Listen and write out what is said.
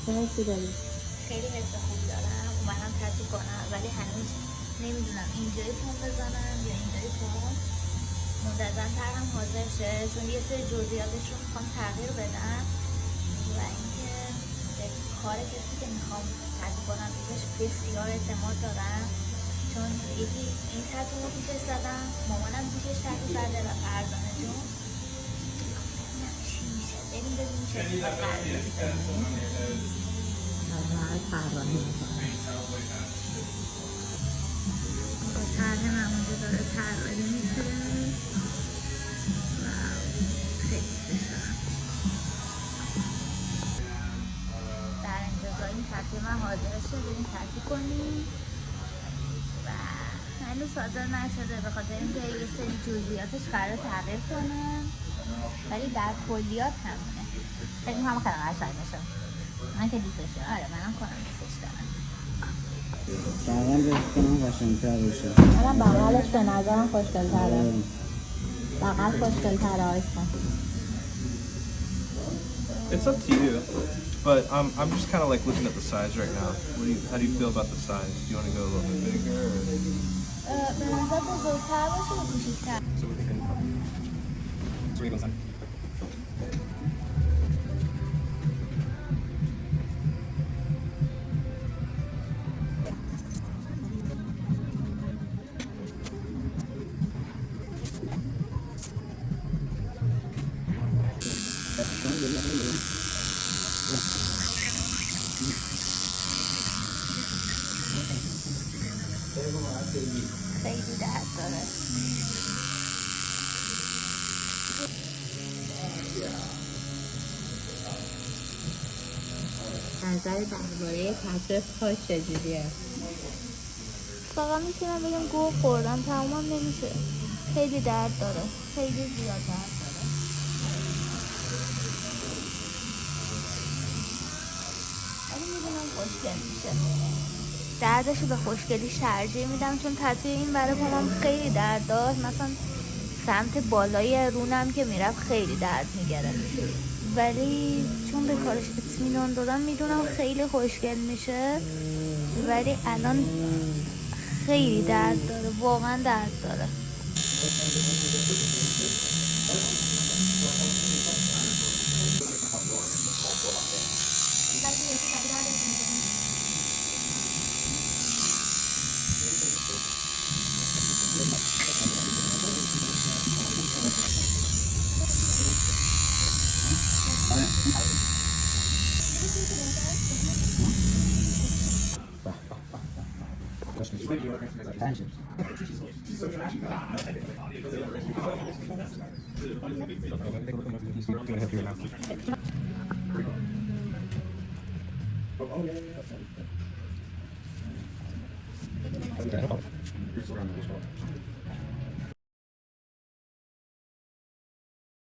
چه حسی داری؟ خیلی حس خوبی دارم، اومدم تتو کنم ولی هنوز نمیدونم اینجای پام بزنم یا اینجای پام. منتظرم هم حاضر شه چون یه سری جزئیاتش رو میخوام تغییر بدم و اینکه به کار کسی که میخوام تتو کنم بهش بسیار اعتماد دارم، چون یکی این تتو رو پیشش زدم، مامانم پیشش تتو زده و فرزانه جون. ببینم چی میشه، ببینیم چه اتفاقی طرح همونجا داره طراحی میشه. خیلی دوست دارم. در انتظار این تتو من حاضر شه بریم تتو کنیم و هنوز حاضر نشده به خاطر اینکه یه سری جزئیاتش قرار تغییر کنم ولی در کلیات همونه. فکر می‌کنم خیلی قشنگ میشه. من که دوستش دارم. آره منم کنم دوستش دارم. بغل بهش کنم قشنگ‌تر بشه. منم بغلش به نظرم خوشگل‌تره. بغل خوشگل‌تره آیسان. It's up to you, but I'm just kind of like looking at the size right now. How do you feel about the size? Do you want to go a little bit bigger? به نظر بزرگتر باشه یا کوچیک‌تر؟ So we're thinking. So we go inside. خیلی درد داره. نظر درباره تتو پاش چجوریه؟ فقط میتونم بگم گوه خوردم، تمومم نمیشه. خیلی درد داره، خیلی زیاد درد داره. ولی میدونم خوشگل میشه. دردش رو به خوشگلی ترجیح میدم چون تتوی این برای پامم خیلی درد داشت. مثلا سمت بالای رونم که میرفت خیلی درد میگرفت، ولی چون به کارش اطمینان دارم میدونم خیلی خوشگل میشه. ولی الان خیلی درد داره، واقعا درد داره.